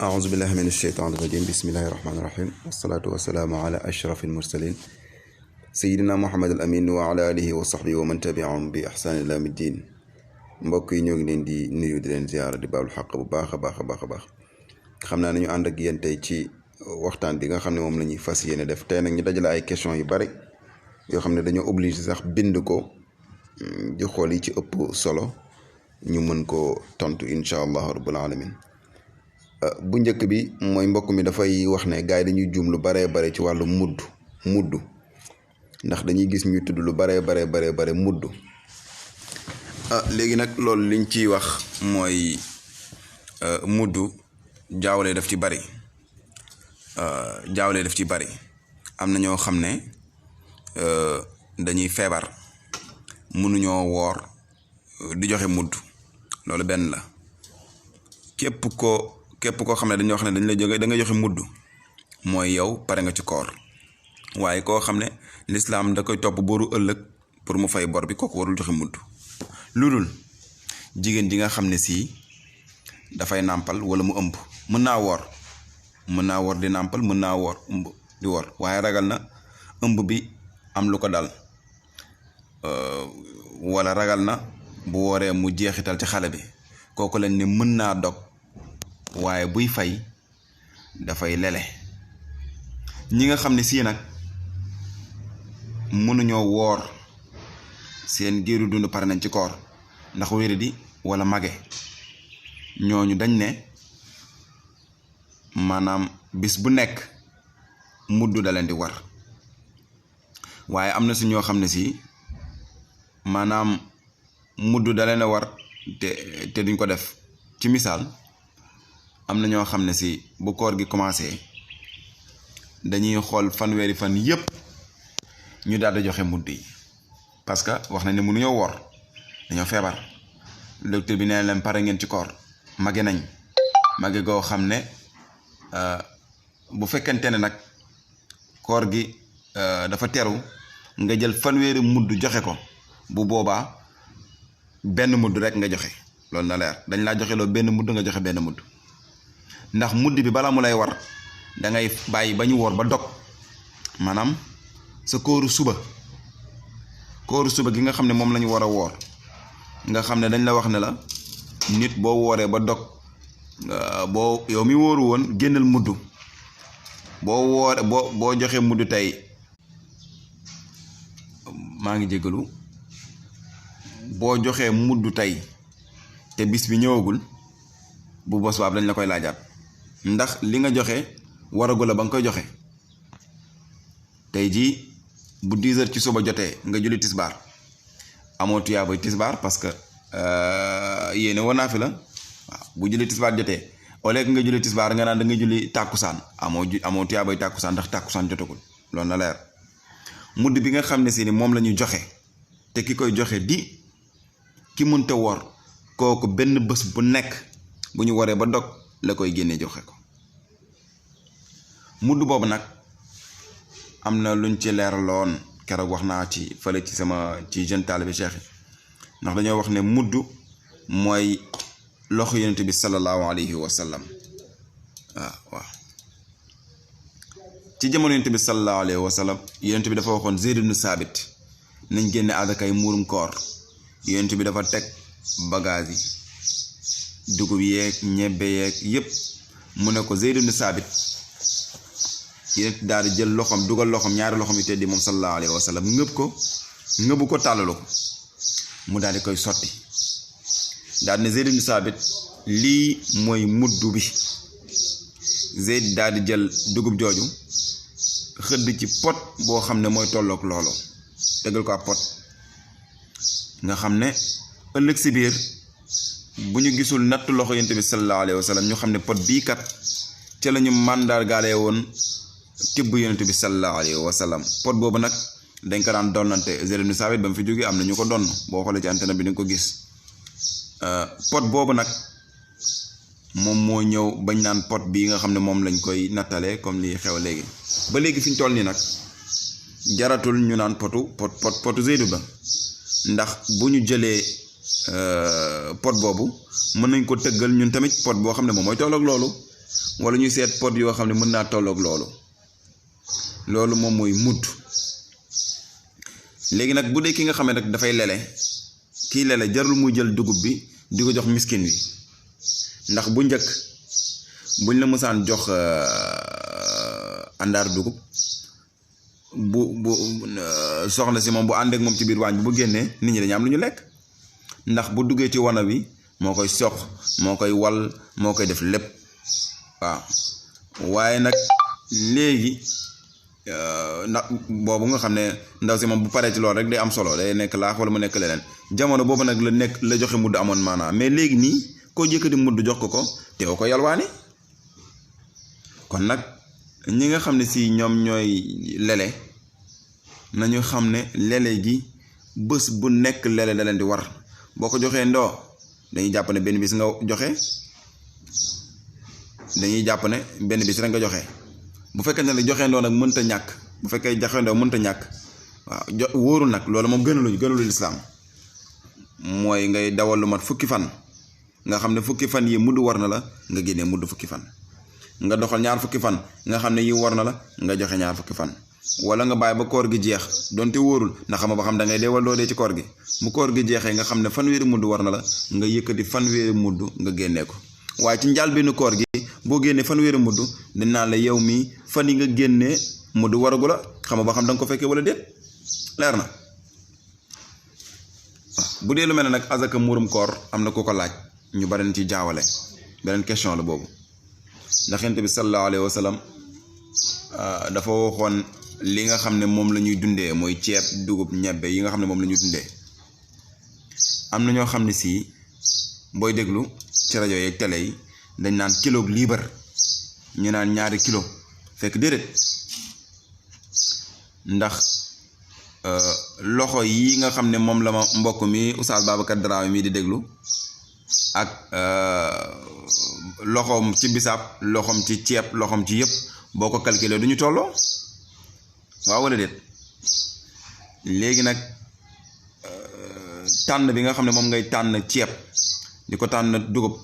أعوذ بالله من الشيطان الرجيم بسم الله الرحمن الرحيم والصلاة والسلام على أشرف المرسلين سيدنا محمد الأمين وعلى آله وصحبه ومن تبعهم بإحسان إلى يوم الدين mbokk yi ñoo ngi leen di nuyu di leen ziyaara di baalu xaq bu baax a baax xam naa nañu ànd ak yéen tey ci waxtaan bi nga xam ne moom la ñuy fas yéene def tey nag ñu dajale ay questions yu bari yoo xam ne dañoo obligé sax bind ko di xool yi ci ëpp solo ñu mën ko tontu incha allah rabbul alamin bu njëkk bi mooy mbokk mi dafay wax ne gars yi dañuy juum lu baree bare ci wàllu mudd ndax dañuy gis ñuy tudd lu baree bare mudd léegi nag loolu liñ ciy wax mooy mudd jaawale daf ci bari am na ñoo xam ne dañuy feebar mënuñoo woor di joxe mudd loolu benn la képp koo xam ne dañoo xam ne dañ la jóge da nga joxe mudd mooy yow pare nga ci koor waaye koo xam ne lislaam da koy topp boru ëllëg pour mu fay bor bi kooku warul joxe mudd lu dul jigéen ji nga xam ne sii dafay nàmpal wala mu ëmb mën naa woor di nàmpal mën naa woor ëmb di woor waaye ragal na ëmb bi am lu ko dal wala ragal na bu wooree mu jeexital ci xale bi kooku lañ ne mën naa dog waaye buy fay dafay lele ñi nga xam ne sii nag mënuñoo woor seen géeru dund pare nañ ci koor ndax wéradi wala mage ñooñu dañ ne maanaam bis bu nekk mudd da leen di war waaye am na si ñoo xam ne si maanaam mudd da leen a war te duñ ko def ci misaal am na ñoo xam ne si bu koor gi commencé dañuy xool fanweeri fan yépp ñu daal di joxe mudd yi parce que wax nañ ne mënuñoo woor dañoo feebar docteur bi nee leen pare ngeen ci koor mage nañ mage goo xam ne bu fekkente ne nag koor gi dafa teru nga jël fanweeri mudd joxe ko bu boobaa benn mudd rek nga joxe loolu na leer dañ laa joxe loo benn mudd nga joxe benn mudd ndax mudd bi balaa mu lay war da ngay bàyyi ba ñu woor ba dog maanaam sa kóoru suba gi nga xam ne moom la ñu war a woor nga xam ne dañ la wax ne la nit boo wooree ba dog boo yow mi wóoru woon génnal mudd boo joxee mudd tey maa ngi jégalu boo joxee mudd tey te bis bi ñëwagul bu bos baab dañ la koy laajaat ndax li nga joxe waragu la ba nga koy joxe tey jii bu 10 heures ci suba jotee nga julli tisbaar amoo tuyaabay tisbaar parce que yéene woon naa fi la waaw bu julli tisbaar jotee au lieu que nga julli tisbaar nga naan da nga julli tàkkusaan amoo tuyaabay tàkkusaan ndax tàkkusaan jotagul loolu na leer mudd bi nga xam ne si ni moom la ñu joxe te ki koy joxe di ki mënta woor kooku benn bés bu nekk bu ñu waree ba dog la koy génne joxe ko mudd boobu nag am na luñ ci leeraloon keroog wax naa ci fële ci jeune taalibe cheikh ndax dañoo wax ne mudd mooy loxo yonent bi sallallahu alayhi wa sallam waaw ci jamono yonent bi sallallahu alayhi wa sallam yonent bi dafa waxoon Zayd ibn Saabit nañ génne adakay muurum koor yonent bi dafa teg bagage yi dugub yeeg ñebbe yeeg yépp mu ne ko Zayd ibn Saabit yéen daal di jël loxoom dugal loxoom ñaari loxoom yu teddi moom sallallahu alayhi wa sallam ngëbu ko tàllalu ko mu daal di koy sotti daal ne Zayd ibn Saabit lii mooy mudd bi Zayd daal di jël dugub jooju xëdd ci pot boo xam ne mooy tolloog loolu tegal ko ab pot nga xam ne ëllëg si biir bu ñu gisul natt loxo yonent bi sallallahu alayhi wa sallam ñu xam ne pot bii kat ca la ñu màndargaale woon tibb yonent bi sallallahu alayhi wa sallam pot boobu nag dañ ko daan donnante Zayd ibn Saabit ba mu fi jógee am na ñu ko donn boo xoolee ci antenne bi di nga ko gis pot boobu nag moom moo ñëw bañ naan pot bii nga xam ne moom lañ koy nattalee comme li xew léegi ba léegi fi ñu toll nii nag jaratul ñu naan potu Zeydu ba ndax bu ñu jëlee pot boobu mën nañ ko tëggal ñun tamit pot boo xam ne moom mooy tolloog loolu wala ñu seet pot yoo xam ne mën naa tolloog loolu moom mooy mudd. léegi nag bu dee ki nga xam ne rek dafay lele kii lele jarul muy jël dugub bi di ko jox miskin wi, ndax bu njëkk buñ la mësaan jox àndaar dugub bu soxna si moom bu àndeek moom ci biir waañ bi bu génnee nit ñi dañu am lu ñu lekk, ndax bu duggee ci wana wi moo koy sox moo koy wal moo koy def lépp. waaw waaye nag léegi ndax boobu nga xam ne ndaw si moom bu paree ci loolu rek day am solo, day nekk laax wala mu nekk leneen. jamono boobu nag la joxe mudd amoon maanaam, mais léegi nii koo jëkkati mudd jox ko teew ko yalwaani. kon nag ñi nga xam ne si ñoom ñooy lele nañu xam ne lele gi bés bu nekk lele da leen di war. boo ko joxee ndoo dañuy jàpp ne benn bis nga joxe, dañuy jàpp ne benn bis rek nga joxe. bu fekkee ne la joxe ndoo nag mënta ñàkk, bu fekkee joxe ndoo mënta ñàkk, waaw wóorul nag loolu moom gënalu lislaam mooy ngay dawal lu mat fukki fan nga xam ne fukki fan yi mudd war na la nga génnee mudd fukki fan, nga doxal ñaar fukki fan nga xam ne yi war na la nga joxe ñaar fukki fan, wala nga bàyyi ba koor gi jeex donte wóorul ndax xam ba xam da ngay dee wala doo dee ci koor gi. mu koor gi jeexee nga xam ne fanweeri mudd war na la nga yëkkati fanweeri mudd nga génnee ko. waaye ci njaal benn koor gi boo génnee fanweeri mudd dañ naan la yow mii fan yi nga génnee mudd waragu la, xam ba xam da nga ko fekkee wala déet. leer na. bu dee lu mel ne nag azaka muurum koor am na ku ko laaj, ñu bari na ci jaawale, beneen question la boobu. ndax Yonent bi sallallahu alayhi wa sallam dafa waxoon li nga xam ne moom la ñuy dundee mooy ceeb dugub ñebbe yi nga xam ne moom la ñuy dundee. am na ñoo xam ne si booy déglu ci rajo yeeg télé yi dañ naan kilo liibar, ñu naan ñaari kilo, fekk déedéet. ndax loxo yi nga xam ne moom la ma mbokk mi Oustaz Babacar Dramé mi di déglu ak loxoom ci bisaab, loxoom ci ceeb, loxoom ci yëpp boo ko calculé du ñu tolloo, waaw wala déet. léegi nag tànn bi nga xam ne moom ngay tànn ceeb di ko tànn dugub,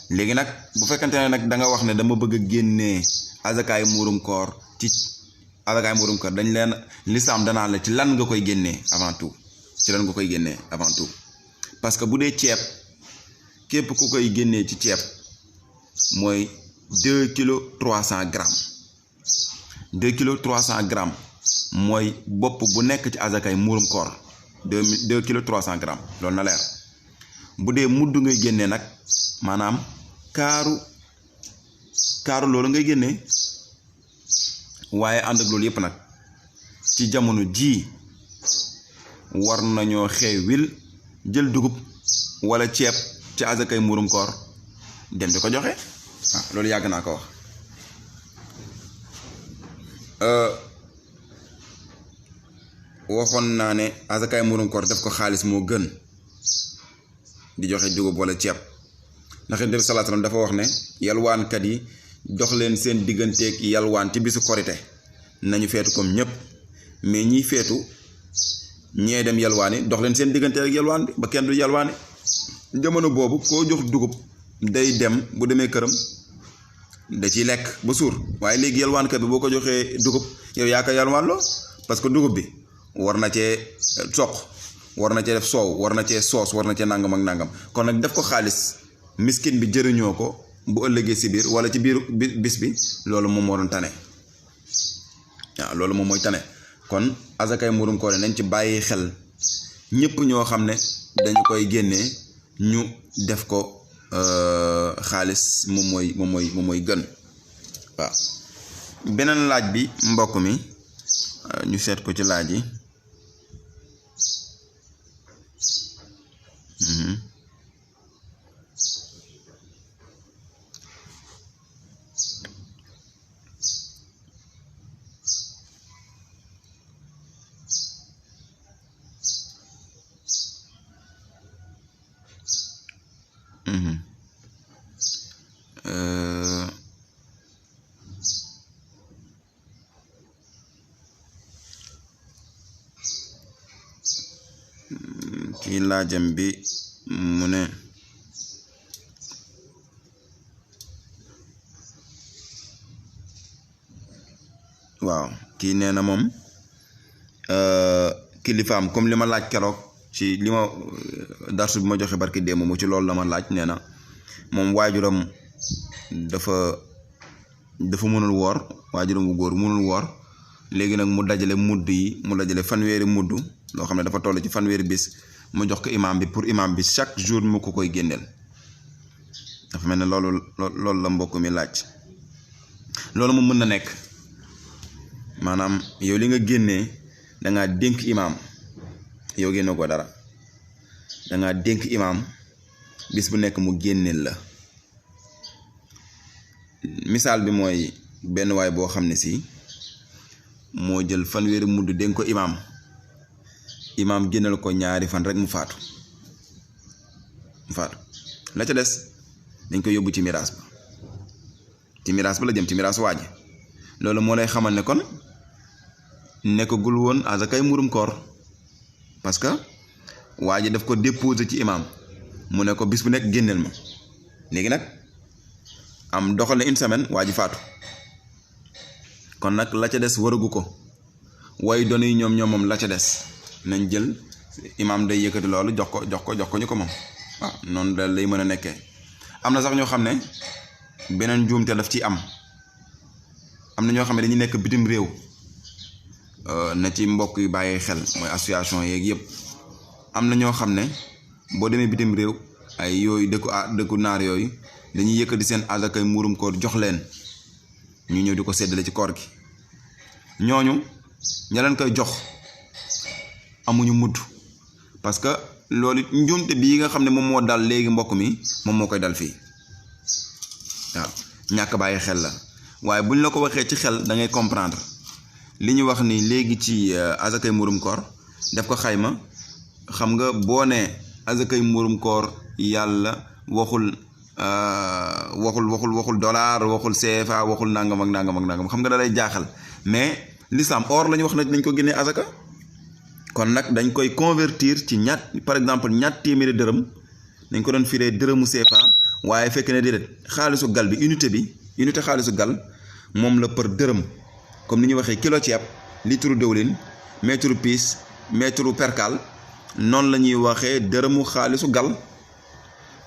léegi nag bu fekkante ne nag da nga wax ne dama bëgg a génnee azakaay muurum koor ci azakaay muurum koor, dañ leen lislaam danaa la ci lan nga koy génnee avant tout, ci lan nga koy génnee avant tout. parce que bu dee ceeb képp ku koy génnee ci ceeb mooy 2 kilos 300 grammes 2 kilos 300 grammes mooy bopp bu nekk ci azakaay muurum koor 2 kilos 300 grammes, loolu na leer. bu dee mudd ngay génnee nag maanaam kaaru loolu ngay génnee. waaye ànd ak loolu yëpp nag ci jamono jii war nañoo xeewil jël dugub wala ceeb ci azakay muurum koor dem di ko joxe. loolu yàgg naa ko wax. waxoon naa ne azakay muurum koor def ko xaalis moo gën di joxe dugub wala ceeb, ndax Yonent bi sallallahu alayhi wasallam dafa wax ne yalwaankat yi dox leen seen digganteeg yalwaan ci bisu korite nañu feetu comme ñëpp, mais ñiy feetu ñee dem yalwaani dox leen seen digganteeg ak yalwaan bi ba kenn du yalwaani. jamono boobu koo jox dugub day dem bu demee këram da ciy lekk ba suur, waaye léegi yalwaankat bi boo ko joxee dugub yow yaa ko yalwaan loo, parce que dugub bi war na cee soq, war na cee def soow, war na cee soos, war na cee nangam ak nangam. kon nag def ko xaalis miskin bi jëriñoo ko bu ëllëgee si biir wala ci biir bis bi, loolu moom moo doon tane. waaw loolu moom mooy tane. kon azakay muurum koor nañ ci bàyyi xel, ñëpp ñoo xam ne dañu koy génnee ñu def ko xaalis moom mooy gën. waaw beneen laaj bi mbokk mi ñu seet ko ci laaj yi. ci laajam bi mu ne waaw kii nee na moom kilifaam comme li ma laaj keroog ci li ma darsu bi ma joxe barki démb mu ci loolu la ma laaj nee na moom waajuram dafa mënul woor waajuram bu góor mënul woor léegi nag mu dajale mudd yi mu dajale fanweeri mudd loo xam ne dafa toll ci fanweeri bis mu jox ko imaam bi pour imaam bi chaque jour mu ko koy génneel dafa mel ne loolu la mbokk mi laaj loolu moom mën na nekk maanaam yow li nga génnee dangaa dénk imaam yow génne ko dara dangaa dénk imaam bis bu nekk mu génneel la misaal bi mooy benn waay boo xam ne si moo jël fanweeri mudd dénk ko imaam génneel ko ñaari fan rek mu faatu la ca des dañ koy yóbbu ci miraas ba la jëm ci miraas waaji loolu moo lay xamal ne kon nekkagul woon azakay murum koor parce que waa ji daf ko déposé ci imaam mu ne ko bis bu nekk génneel ma léegi nag am doxal na une semaine waa ji faatu kon nag la ca des waragu ko way doon yi ñoom moom la ca des nañ jël imaam day yëkkati loolu jox ko ñu ko moom waaw noonu da lay mën a nekkee am na sax ñoo xam ne beneen njuumte daf ci am na ñoo xam ne dañuy nekk bitim réew na ci mbokk yu bàyyi xel mooy association yeeg yëpp am na ñoo xam ne boo demee bitim réew ay yooyu dëkku naar yooyu dañuy yëkkati seen azakay muurum koor jox leen ñu ñëw di ko séddale ci koor gi ñooñu ña leen koy jox amuñu mudd parce que loolu njuumte bii nga xam ne moom moo dal léegi mbokk mi moom moo koy dal fii waaw ñàkk bàyyi xel la waaye buñ la ko waxee ci xel da ngay comprendre li ñu wax ni léegi ci azakay murum koor def ko xayma xam nga boo ne azakay murum koor yàlla waxul dollar waxul CFA waxul nangam ak nangam xam nga da lay jaaxal mais l'islam or la ñu wax nag dañ ko génnee azaka kon nag dañ koy convertir ci par exemple ñatt téeméeri dërëm dañ ko doon firee dërëmu CFA waaye fekk ne déedéet xaalisu gal bi unité xaalisu gal moom la për dërëm comme ni ñu waxee kilo ceeb litre dëwlin mètre piis mètre percal noonu la ñuy waxee dërëmu xaalisu gal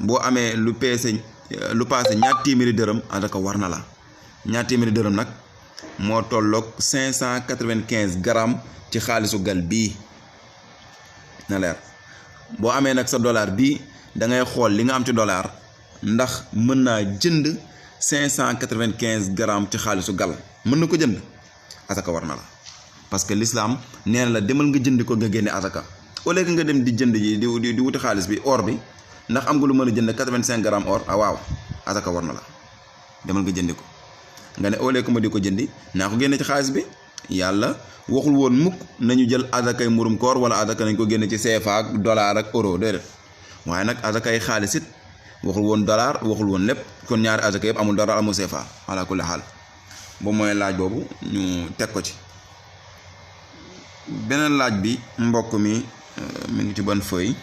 boo amee lu paase ñaar téeméeri dërëm azaka war na la ñaar téeméeri dërëm nag moo tolloog 595 grammes ci xaalisu gal bii na leer boo amee nag sa dollar bii da ngay xool li nga am ci dollar ndax mën naa jënd 595 grammes ci xaalisu gal mën na ko jënd azaka war na la parce que l'islam nee na la demal nga jëndi ko nga génne azaka au lieu que nga dem di jënd ji di wuti xaalis bi or bi ndax am nga lu mën a jënd 85 grammes or waaw azaka war na la demal nga jëndi ko nga ne au lieu que ma di ko jëndi naa ko génne ci xaalis bi yàlla waxul woon mukk nañu jël azakay murum koor wala azaka nañ ko génne ci CFA ak dollar ak euro déedéet waaye nag azakay xaalis it waxul woon dollar waxul woon lépp kon ñaari azaka yëpp amul dollar amul CFA ala kulli xaal boobu mooy laaj boobu ñu teg ko ci beneen laaj bi mbokk mi ngi ci ban feuille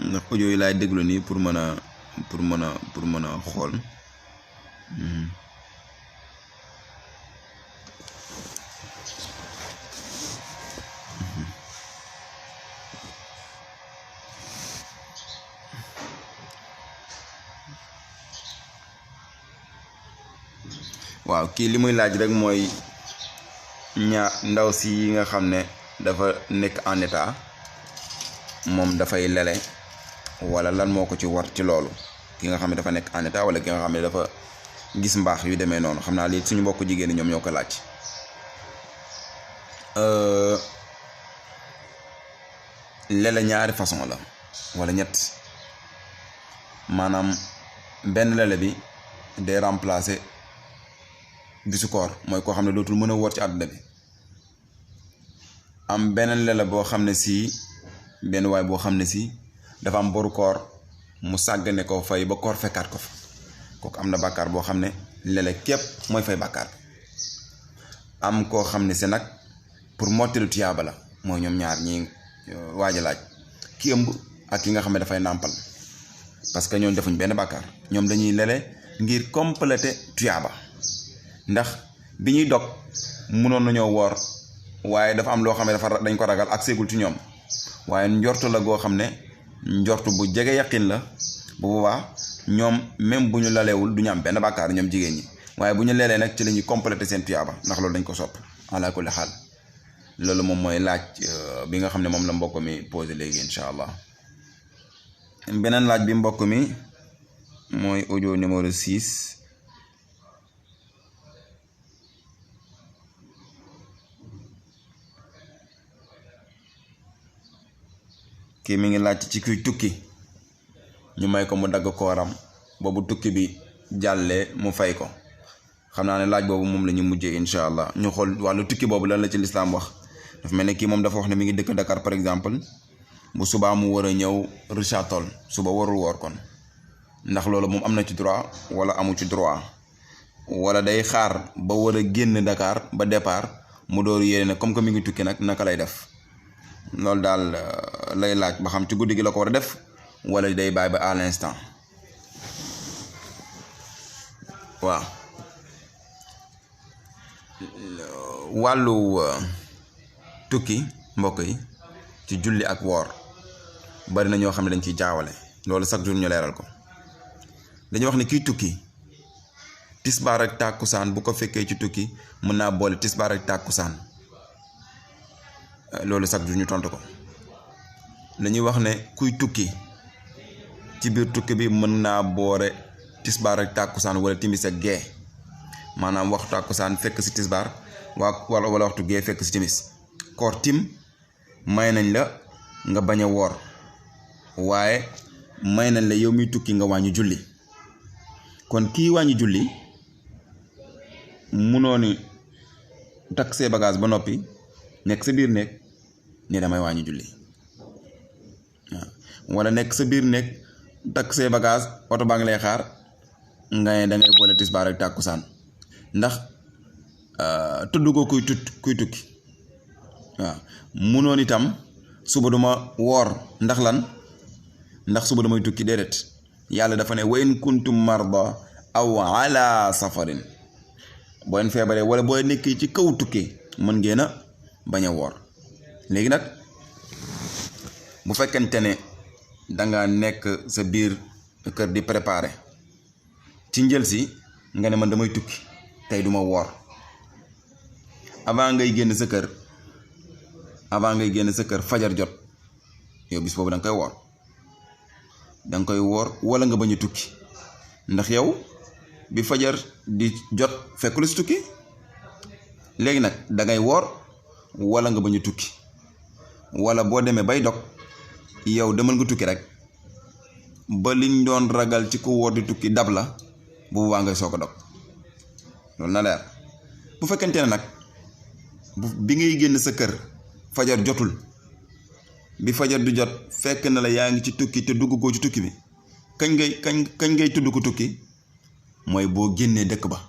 ndax audio yi laay déglu nii pour mën a xool waaw kii li muy laaj rek mooy ndaw si yi nga xam ne dafa nekk en état moom dafay lele wala lan moo ko ci war ci loolu ki nga xam ne dafa nekk en état wala ki nga xam ne dafa gis mbaax yu demee noonu xam naa lii suñu mbokk jigéen ñi ñoom ñoo ko laaj lele ñaari façon la wala ñett maanaam benn lele bi day remplacer bisu koor mooy koo xam ne dootul mën a woor ci àdduna bi am beneen lele boo xam ne si benn waay boo xam ne si dafa am boru koor mu sàggane ko fay ba koor fekkaat ko fa kooku am na bàkkaar boo xam ne lele képp mooy fay bàkkaar am koo xam ne si nag pour mottali tuyaaba la mooy ñoom ñaar ñi waaj a laaj ki ëmb ak ki nga xam ne dafay nàmpal parce que ñoom defuñ benn bàkkaar ñoom dañuy lele ngir compléter tuyaaba ndax bi ñuy dog mënoon nañoo woor waaye dafa am loo xam ne dañ ko ragal ak seegul ci ñoom waaye njortu la goo xam ne njortu bu jege yaqin la bu boobaa ñoom même bu ñu lalewul du ñu am benn bàkkaar ñoom jigéen ñi waaye bu ñu lelee nag ci la ñuy compléter seen tuyaaba ndax loolu dañ ko sopp ala kulli xaal loolu moom mooy laaj bi nga xam ne moom la mbokk mi posé léegi incha allah. beneen laaj bi mbokk mi mooy audio numéro 6 kii mi ngi laaj ci kuy tukki ñu may ko mu dagg kooram boobu tukki bi jàllee mu fay ko xam naa ne laaj boobu moom la ñu mujjee incha allah ñu xool wàllu tukki boobu lan la ci lislaam wax dafa mel ne kii moom dafa wax ne mi ngi dëkk Dakar par exemple bu subaa mu war a ñëw Richard Toll suba warul woor kon ndax loolu moom am na ci droit wala amu ci droit wala day xaar ba war a génn Dakar ba départ mu door yéene ne comme que mi ngi tukki nag naka lay def loolu daal lay laaj ba xam ci guddi gi la ko war a def wala day bàyyi ba à l'instant waaw wàllu tukki mbokk yi ci julli ak woor bari na ñoo xam ne dañ ciy jaawale loolu chaque jour ñu leeral ko dañuy wax ne kiy tukki tisbaar ak tàkkusaan bu ko fekkee ci tukki mën naa boole tisbaar ak tàkkusaan loolu chaque jour ñu tontu ko dañuy wax ne kuy tukki ci biir tukki bi mën naa boore tisbaar ak tàkkusaan wala timis ak gee maanaam waxtu tàkkusaan fekk si tisbaar wala waxtu gee fekk si timis koor tim may nañ la nga bañ a woor waaye may nañ la yow miy tukki nga wàññi julli kon kii wàññi julli munoo ni takk see bagage ba noppi nekk sa biir néeg ni damay wàññi julli waaw wala nekk sa biir néeg takk see bagage oto baa ngi lay xaar nga ne dangay boole tisbaar ak tàkkusaan ndax tudd ko kuy tukki waaw munoon itam suba duma woor ndax lan ndax suba damay tukki déedéet yàlla dafa ne wa in kuntum marda aw ala safarin boo leen feebaree wala boo nekkee ci kaw tukki mën ngeen a bañ a woor léegi nag bu fekkente ne danga nekk sa biir kër di préparer ci njël si nga ne man damay tukki tey duma woor avant ngay génn sa kër fajar jot yow bis boobu danga koy woor wala nga bañ a tukki ndax yow bi fajar di jot fekk lu si tukki léegi nag dangay woor wala nga bañ a tukki wala boo demee bay dog yow demal nga tukki rek ba liñ doon ragal ci ku woor di tukki dab la bu boobaa ngay soog a dog loolu na leer bu fekkente ne nag bi ngay génn sa kër fajar jotul bi fajar du jot fekk na la yaa ngi ci tukki te dugg koo ci tukki bi kañ ngay tudd ko tukki mooy boo génnee dëkk ba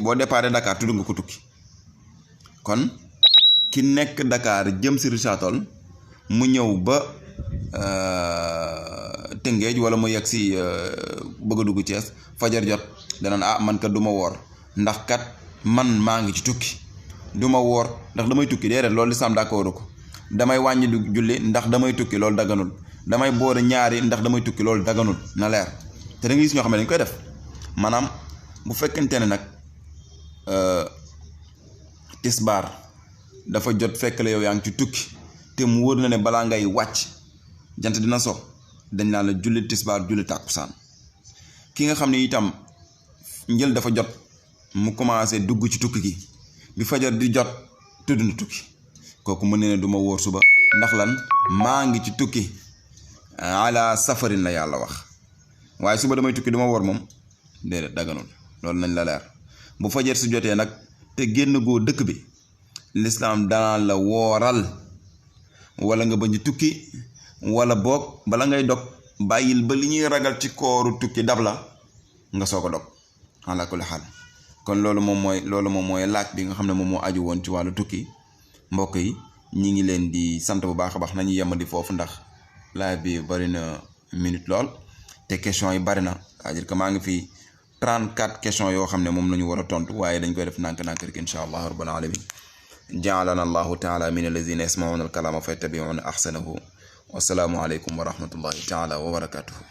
boo déparé Dakar tudd nga ko tukki kon ki nekk Dakar jëm si Richard Toll mu ñëw ba Tëngéej wala mu yegg si bëgg a dugg Thiès fajar jot danaan man kat du ma woor ndax kat man maa ngi ci tukki du ma woor ndax damay tukki déedéet loolu lislaam d'accord ko damay wàññi julli ndax damay tukki loolu daganul damay boole ñaari ndax damay tukki loolu daganul na leer te da nga gis ñoo xam ne dañ koy def maanaam bu fekkente ne nag tisbaar dafa jot fekk la yow yaa ngi ci tukki te mu wóor na ne balaa ngay wàcc jant dina so dañ naan la julli tisbaar julli tàkkusaan ki nga xam ne itam njël dafa jot mu commencé dugg ci tukki gi bi fajar di jot tudd na tukki kooku mën ne du ma wóor suba ndax lan maa ngi ci tukki ala safarin la yàlla wax waaye suba damay tukki du ma wóor moom déedéet daganul loolu nañ la leer bu fajar si jotee nag te génn goo dëkk bi lislaam danaa la wooral wala nga bañ tukki wala boog bala ngay dog bàyyil ba li ñuy ragal ci kooru tukki dab la nga soog a dog ala kulli xaal kon loolu moom mooy laaj bi nga xam ne moom moo aju woon ci wàllu tukki mbokk yi ñi ngi leen di sant bu baax a baax nañu yemandi foofu ndax live bi bari na minute lool te question yi bari na c'est-à-dire que maa ngi fi 34 questions yoo xam ne moom la ñu war a tontu waaye dañ koy def nànk-nànk rek incha allah rabbal alamin jaalana allahu taala min allazina yasmauna alkalama fa yattabiuna ahsanahu wasalaamu aleykum wa rahmatullahi taala wa barakatuhu